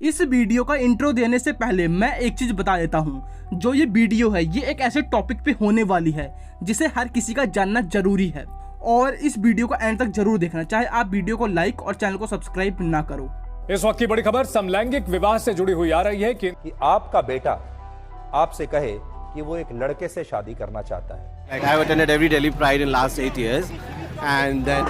इस वीडियो का इंट्रो देने से पहले मैं एक चीज बता देता हूँ। जो ये वीडियो है ये एक ऐसे टॉपिक पे होने वाली है जिसे हर किसी का जानना जरूरी है और इस वीडियो को एंड तक जरूर देखना, चाहे आप वीडियो को लाइक और चैनल को सब्सक्राइब ना करो। इस वक्त की बड़ी खबर समलैंगिक विवाह से जुड़ी हुई आ रही है कि आपका बेटा आपसे कहे कि वो एक लड़के से शादी करना चाहता है। Like I have attended every Delhi Pride in last 8 years, and then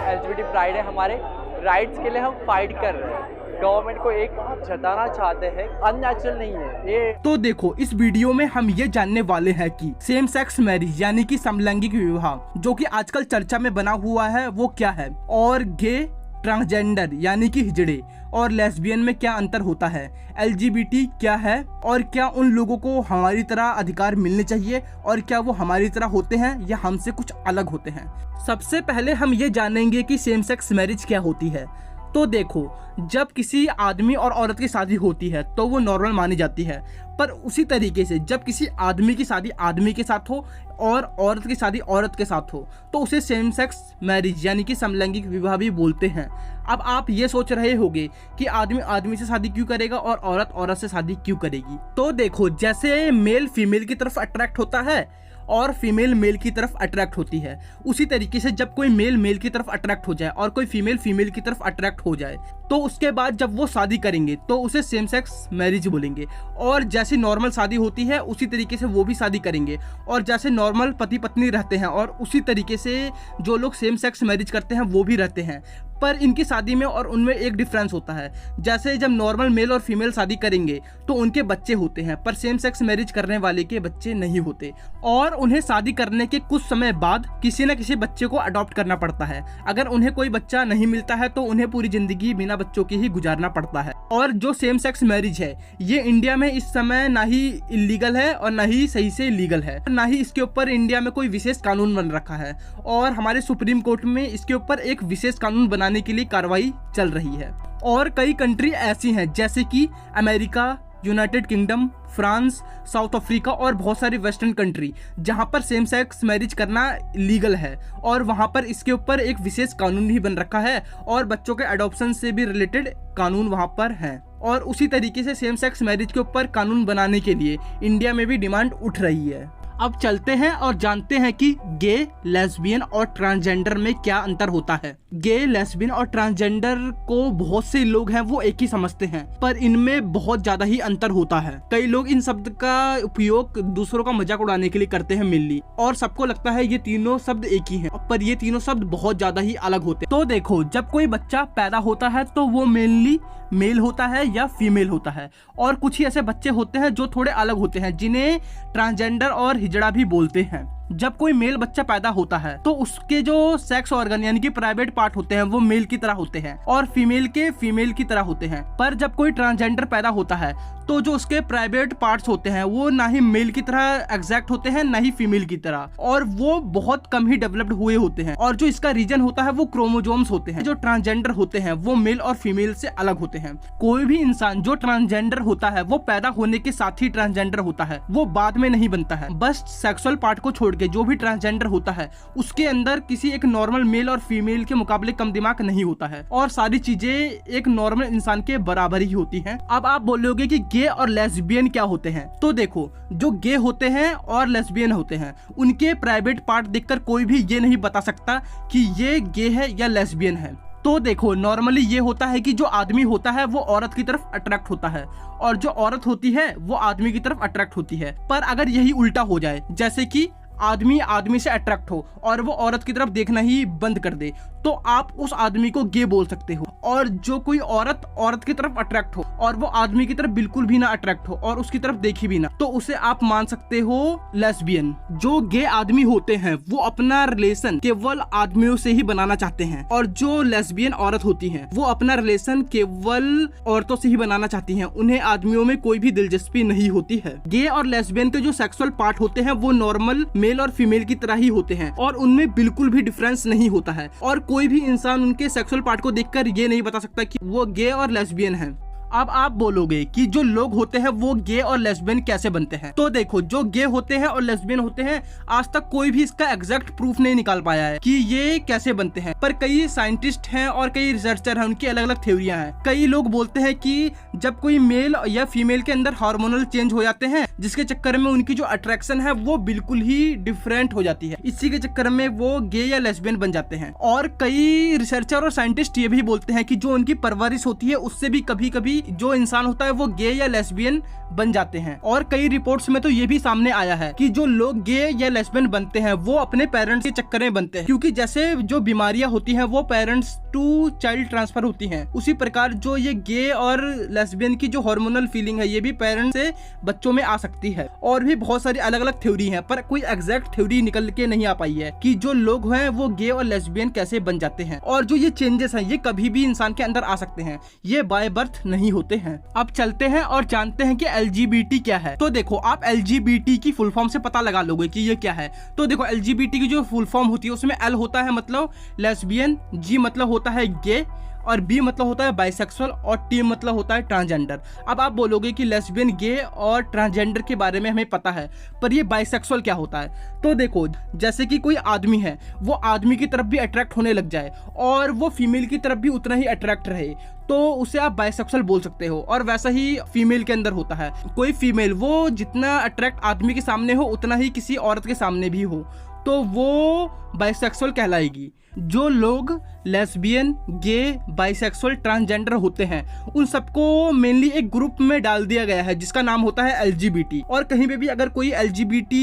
LGBT pride है, हमारे राइट्स के लिए हम फाइट कर रहे हैं। गवर्नमेंट को एक जताना चाहते हैं, अननेचुरल नहीं है ये। तो देखो, इस वीडियो में हम ये जानने वाले हैं कि सेम सेक्स मैरिज यानी कि समलैंगिक विवाह जो कि आजकल चर्चा में बना हुआ है वो क्या है, और गे, ट्रांसजेंडर यानी कि हिजड़े और लेस्बियन में क्या अंतर होता है, LGBT क्या है और क्या उन लोगों को हमारी तरह अधिकार मिलने चाहिए और क्या वो हमारी तरह होते हैं या हमसे कुछ अलग होते हैं। सबसे पहले हम ये जानेंगे कि सेम सेक्स मैरिज क्या होती है। तो देखो, जब किसी आदमी और औरत की शादी होती है तो वो नॉर्मल मानी जाती है, पर उसी तरीके से जब किसी आदमी की शादी आदमी के साथ हो और औरत की शादी औरत के साथ हो तो उसे सेम सेक्स मैरिज यानी कि समलैंगिक विवाह भी बोलते हैं। अब आप ये सोच रहे होंगे कि आदमी आदमी से शादी क्यों करेगा और औरत औरत से शादी क्यों करेगी। तो देखो, जैसे मेल फीमेल की तरफ अट्रैक्ट होता है और फीमेल मेल की तरफ अट्रैक्ट होती है, उसी तरीके से जब कोई मेल मेल की तरफ अट्रैक्ट हो जाए और कोई फीमेल फीमेल की तरफ अट्रैक्ट हो जाए तो उसके बाद जब वो शादी करेंगे तो उसे सेम सेक्स मैरिज बोलेंगे। और जैसे नॉर्मल शादी होती है उसी तरीके से वो भी शादी करेंगे, और जैसे नॉर्मल पति पत्नी रहते हैं और उसी तरीके से जो लोग सेम सेक्स मैरिज करते हैं वो भी रहते हैं। पर इनकी शादी में और उनमें एक डिफरेंस होता है। जैसे जब नॉर्मल मेल और फीमेल शादी करेंगे तो उनके बच्चे होते हैं, पर सेम सेक्स मैरिज करने वाले के बच्चे नहीं होते, और उन्हें शादी करने के कुछ समय बाद किसी न किसी बच्चे को अडॉप्ट करना पड़ता है। अगर उन्हें कोई बच्चा नहीं मिलता है तो उन्हें पूरी जिंदगी बिना बच्चों के ही गुजारना पड़ता है। और जो सेम सेक्स मैरिज है ये इंडिया में इस समय ना ही इलीगल है और ना ही सही से लीगल है, ना ही इसके ऊपर इंडिया में कोई विशेष कानून बन रखा है, और हमारे सुप्रीम कोर्ट में इसके ऊपर एक विशेष कानून बनाने के लिए कार्रवाई चल रही है। और कई कंट्री ऐसी हैं जैसे कि America, United kingdom, France, south Africa और बहुत सारी वेस्टर्न कंट्री जहां पर सेम सेक्स मैरिज करना लीगल है, और वहां पर इसके ऊपर एक विशेष कानून भी बन रखा है और बच्चों के अडॉप्शन से भी रिलेटेड कानून वहां पर है। और उसी तरीके से सेम सेक्स मैरिज के ऊपर कानून बनाने के लिए इंडिया में भी डिमांड उठ रही है। अब चलते हैं और जानते हैं कि गे, लेस्बियन और ट्रांसजेंडर में क्या अंतर होता है। गे, लेस्बियन और ट्रांसजेंडर को बहुत से लोग हैं वो एक ही समझते हैं, पर इनमें बहुत ज्यादा ही अंतर होता है। कई लोग इन शब्द का उपयोग दूसरों का मजाक उड़ाने के लिए करते हैं मेनली, और सबको लगता है ये तीनों शब्द एक ही हैं, पर ये तीनों शब्द बहुत ज्यादा ही अलग होते हैं। तो देखो, जब कोई बच्चा पैदा होता है तो वो मेनली मेल होता है या फीमेल होता है, और कुछ ही ऐसे बच्चे होते हैं जो थोड़े अलग होते हैं जिन्हें ट्रांसजेंडर और हिजड़ा भी बोलते हैं। जब कोई मेल बच्चा पैदा होता है तो उसके जो सेक्स ऑर्गन यानी कि प्राइवेट पार्ट होते हैं वो मेल की तरह होते हैं और फीमेल के फीमेल की तरह होते हैं। पर जब कोई ट्रांसजेंडर पैदा होता है तो जो उसके प्राइवेट पार्ट्स होते हैं वो ना ही मेल की तरह एग्जैक्ट होते हैं ना ही फीमेल की तरह, और वो बहुत कम ही डेवलप्ड हुए होते हैं, और जो इसका रीजन होता है वो क्रोमोजोम्स होते हैं। जो ट्रांसजेंडर होते हैं वो मेल और फीमेल से अलग होते हैं। कोई भी इंसान जो ट्रांसजेंडर होता है वो पैदा होने के साथ ही ट्रांसजेंडर होता है, वो बाद में नहीं बनता है। बस सेक्सुअल पार्ट को छोड़ के जो भी ट्रांसजेंडर होता है उसके अंदर किसी एक नॉर्मल मेल और फीमेल के मुकाबले कम दिमाग नहीं होता है, और सारी चीजें एक नॉर्मल इंसान के बराबर ही होती हैं। अब आप बोलोगे कि गे और लेस्बियन क्या होते हैं। तो देखो, जो गे होते हैं और लेस्बियन होते हैं उनके प्राइवेट पार्ट देखकर कोई भी ये नहीं बता सकता कि ये गे है या लेस्बियन है। तो देखो, नॉर्मली ये होता है कि जो आदमी होता है वो औरत की तरफ अट्रैक्ट होता है और जो औरत होती है वो आदमी की तरफ अट्रैक्ट होती है। पर अगर यही उल्टा हो जाए, जैसे कि आदमी आदमी से अट्रैक्ट हो और वो औरत की तरफ देखना ही बंद कर दे, तो आप उस आदमी को गे बोल सकते हो। और जो कोई औरत औरत की तरफ अट्रैक्ट हो और वो आदमी की तरफ बिल्कुल भी ना अट्रैक्ट हो और उसकी तरफ देखी भी ना, तो उसे आप मान सकते हो लेस्बियन। जो गे आदमी होते हैं वो अपना रिलेशन केवल आदमियों से ही बनाना चाहते हैं, और जो लेस्बियन औरत होती है वो अपना रिलेशन केवल औरतों से ही बनाना चाहती हैं, उन्हें आदमियों में कोई भी दिलचस्पी नहीं होती है। गे और लेस्बियन के जो सेक्सुअल पार्ट होते हैं वो नॉर्मल मेल और फीमेल की तरह ही होते हैं और उनमें बिल्कुल भी डिफरेंस नहीं होता है, और कोई भी इंसान उनके सेक्सुअल पार्ट को देखकर ये नहीं बता सकता कि वो गे और लेस्बियन है। अब आप बोलोगे कि जो लोग होते हैं वो गे और लेस्बियन कैसे बनते हैं। तो देखो, जो गे होते हैं और लेस्बियन होते हैं, आज तक कोई भी इसका एग्जैक्ट प्रूफ नहीं निकाल पाया है कि ये कैसे बनते हैं। पर कई साइंटिस्ट हैं और कई रिसर्चर हैं, उनकी अलग अलग थ्योरियां हैं। कई लोग बोलते हैं कि जब कोई मेल या फीमेल के अंदर हार्मोनल चेंज हो जाते हैं, जिसके चक्कर में उनकी जो अट्रैक्शन है वो बिल्कुल ही डिफरेंट हो जाती है, इसी के चक्कर में वो गे या लेस्बियन बन जाते हैं। और कई रिसर्चर और साइंटिस्ट ये भी बोलते हैं कि जो उनकी परवरिश होती है उससे भी कभी कभी जो इंसान होता है वो गे या लेस्बियन बन जाते हैं। और कई रिपोर्ट्स में तो ये भी सामने आया है कि जो लोग गे या लेस्बियन बनते हैं वो अपने पेरेंट्स के चक्कर में बनते हैं, क्योंकि जैसे जो बीमारियां होती हैं वो पेरेंट्स टू चाइल्ड ट्रांसफर होती हैं, उसी प्रकार जो ये गे और लेस्बियन की जो हार्मोनल फीलिंग है ये भी पेरेंट्स से बच्चों में आ सकती है। और भी बहुत सारी अलग अलग थ्योरी हैं, पर कोई एग्जैक्ट थ्योरी निकल के नहीं आ पाई है कि जो लोग हैं वो गे और लेस्बियन कैसे बन जाते हैं। और जो ये चेंजेस हैं ये कभी भी इंसान के अंदर आ सकते हैं, ये बाय बर्थ नहीं होते हैं। अब चलते हैं और जानते हैं कि LGBT क्या है। तो देखो, आप LGBT की फुल फॉर्म से पता लगा लोगे कि ये क्या है। तो देखो, LGBT की जो फुल फॉर्म होती है उसमें L होता है मतलब लेस्बियन, G मतलब होता है गे, और बी मतलब होता है बाइसेक्सुअल, और टी मतलब होता है ट्रांसजेंडर। अब आप बोलोगे कि लेस्बियन, गे और ट्रांसजेंडर के बारे में हमें पता है, पर ये बाइसेक्सुअल क्या होता है। तो देखो, जैसे कि कोई आदमी है, वो आदमी की तरफ भी अट्रैक्ट होने लग जाए और वो फीमेल की तरफ भी उतना ही अट्रैक्ट रहे, तो उसे आप बाइसेक्सुअल बोल सकते हो। और वैसा ही फीमेल के अंदर होता है, कोई फीमेल वो जितना अट्रैक्ट आदमी के सामने हो उतना ही किसी औरत के सामने भी हो, तो वो बाइसेक्सुअल कहलाएगी। जो लोग लेस्बियन, गे, बाइसेक्सुअल, ट्रांसजेंडर होते हैं उन सबको मेनली एक ग्रुप में डाल दिया गया है जिसका नाम होता है LGBT। और कहीं पे भी अगर कोई LGBT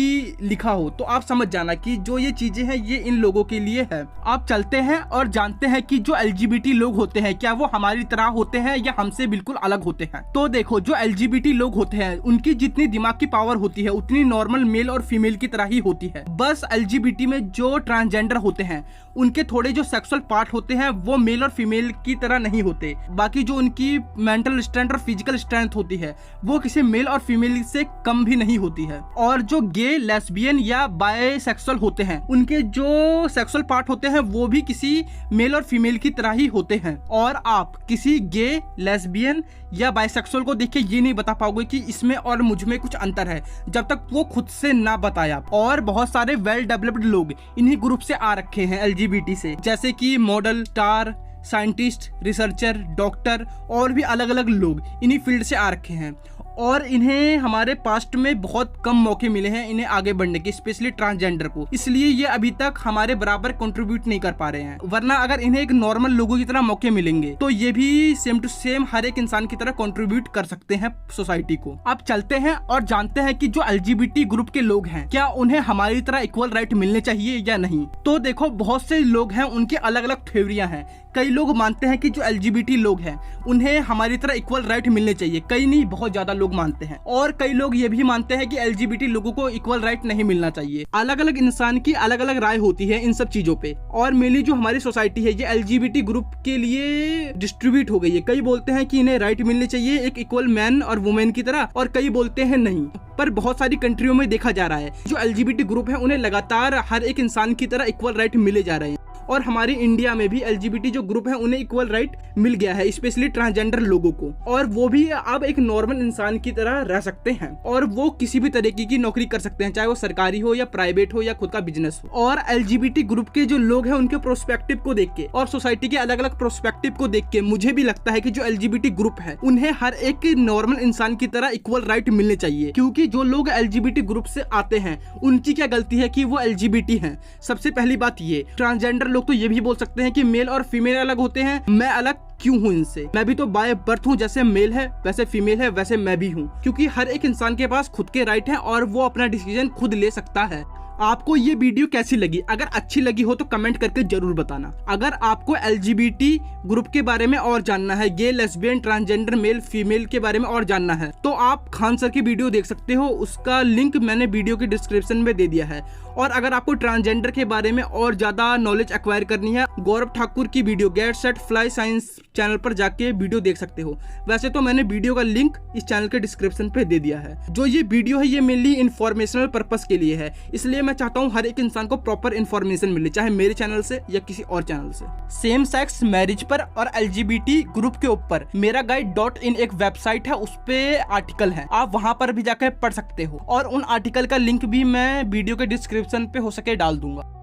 लिखा हो तो आप समझ जाना कि जो ये चीजें हैं ये इन लोगों के लिए है। आप चलते हैं और जानते हैं कि जो LGBT लोग होते हैं क्या वो हमारी तरह होते हैं या हमसे बिल्कुल अलग होते हैं। तो देखो, जो LGBT लोग होते हैं उनकी जितनी दिमाग की पावर होती है उतनी नॉर्मल मेल और फीमेल की तरह ही होती है। बस LGBT में जो ट्रांसजेंडर होते हैं उनके थोड़े जो सेक्सुअल पार्ट होते हैं वो मेल और फीमेल की तरह नहीं होते। बाकी जो उनकी मेंटल स्ट्रेंथ और फिजिकल स्ट्रेंथ होती है वो किसी मेल और फीमेल से कम भी नहीं होती है। और जो गे, लेस्बियन या बायसेक्सुअल होते हैं उनके जो सेक्सुअल पार्ट होते हैं वो भी किसी मेल और फीमेल की तरह ही होते हैं। और आप किसी गे, लेस्बियन या बायसेक्सुअल को देख के ये नहीं बता पाओगे कि इसमें और मुझ में कुछ अंतर है जब तक वो खुद से ना बताया। और बहुत सारे वेल डेवलप्ड लोग इन्हीं ग्रुप से आ रखे हैं LGBT से, जैसे कि model, star, scientist, researcher, doctor और भी अलग अलग लोग इन्हीं फील्ड से आ रखे हैं। और इन्हें हमारे पास्ट में बहुत कम मौके मिले हैं इन्हें आगे बढ़ने के, स्पेशली ट्रांसजेंडर को, इसलिए ये अभी तक हमारे बराबर कंट्रीब्यूट नहीं कर पा रहे हैं। वरना अगर इन्हें एक नॉर्मल लोगों की तरह मौके मिलेंगे तो ये भी सेम टू सेम हर एक इंसान की तरह कंट्रीब्यूट कर सकते हैं सोसाइटी को। अब चलते हैं और जानते हैं कि जो LGBT ग्रुप के लोग हैं क्या उन्हें हमारी तरह इक्वल राइट मिलने चाहिए या नहीं। तो देखो, बहुत से लोग हैं उनके अलग अलग थ्योरियां हैं। कई लोग मानते हैं कि जो LGBT लोग हैं उन्हें हमारी तरह इक्वल राइट मिलने चाहिए, कई नहीं बहुत ज्यादा लोग मानते हैं। और कई लोग ये भी मानते हैं कि LGBT लोगों को इक्वल राइट नहीं मिलना चाहिए। अलग अलग इंसान की अलग अलग राय होती है इन सब चीजों पे। और मेनली जो हमारी सोसाइटी है ये LGBT ग्रुप के लिए डिस्ट्रीब्यूट हो गई है। कई बोलते हैं कि इन्हें राइट मिलने चाहिए एक इक्वल मैन और वुमेन की तरह, और कई बोलते हैं नहीं। पर बहुत सारी कंट्रियों में देखा जा रहा है जो LGBT ग्रुप है उन्हें लगातार हर एक इंसान की तरह इक्वल राइट मिले जा रहे हैं। और हमारी इंडिया में भी LGBT जो ग्रुप है उन्हें इक्वल राइट मिल गया है, स्पेशली ट्रांसजेंडर लोगों को। और वो भी अब एक नॉर्मल इंसान की तरह रह सकते हैं और वो किसी भी तरीके की नौकरी कर सकते हैं, चाहे वो सरकारी हो या प्राइवेट हो या खुद का बिजनेस हो। और LGBT ग्रुप के जो लोग हैं उनके प्रोस्पेक्टिव को देख के और सोसाइटी के अलग अलग प्रोस्पेक्टिव को देख के मुझे भी लगता है कि जो LGBT ग्रुप है उन्हें हर एक नॉर्मल इंसान की तरह इक्वल राइट मिलने चाहिए। क्योंकि जो लोग LGBT ग्रुप से आते हैं उनकी क्या गलती है कि वो LGBT हैं। सबसे पहली बात ये, ट्रांसजेंडर लोग तो ये भी बोल सकते हैं कि मेल और फीमेल अलग होते हैं, मैं अलग क्यों हूँ इनसे, मैं भी तो बाय बर्थ हूँ, जैसे मेल है वैसे फीमेल है वैसे मैं भी हूँ। क्योंकि हर एक इंसान के पास खुद के राइट हैं और वो अपना डिसीजन खुद ले सकता है। आपको ये वीडियो कैसी लगी? अगर अच्छी लगी हो तो कमेंट करके जरूर बताना। अगर आपको LGBT ग्रुप के बारे में और जानना है, गे, लेस्बियन, ट्रांसजेंडर, मेल, फीमेल के बारे में और जानना है तो आप खान सर की वीडियो देख सकते हो, उसका लिंक मैंने वीडियो के डिस्क्रिप्शन में दे दिया है। और अगर आपको ट्रांसजेंडर के बारे में और ज्यादा नॉलेज एक्वायर करनी है, गौरव ठाकुर की video get set fly science channel पर जाके वीडियो देख सकते हो। वैसे तो मैंने वीडियो का लिंक इस चैनल के डिस्क्रिप्शन पे दे दिया है। जो ये वीडियो है ये मेनली इन्फॉर्मेशनल पर्पस के लिए है, इसलिए मैं चाहता हूँ हर एक इंसान को प्रॉपर इन्फॉर्मेशन मिले, चाहे मेरे चैनल से या किसी और चैनल से। सेम सेक्स मैरिज पर और LGBT ग्रुप के ऊपर मेरा गाइड.in एक वेबसाइट है, उस पे आर्टिकल है, आप वहां पर भी जाकर पढ़ सकते हो और उन आर्टिकल का लिंक भी मैं वीडियो के डिस्क्रिप्शन पे हो सके डाल दूंगा।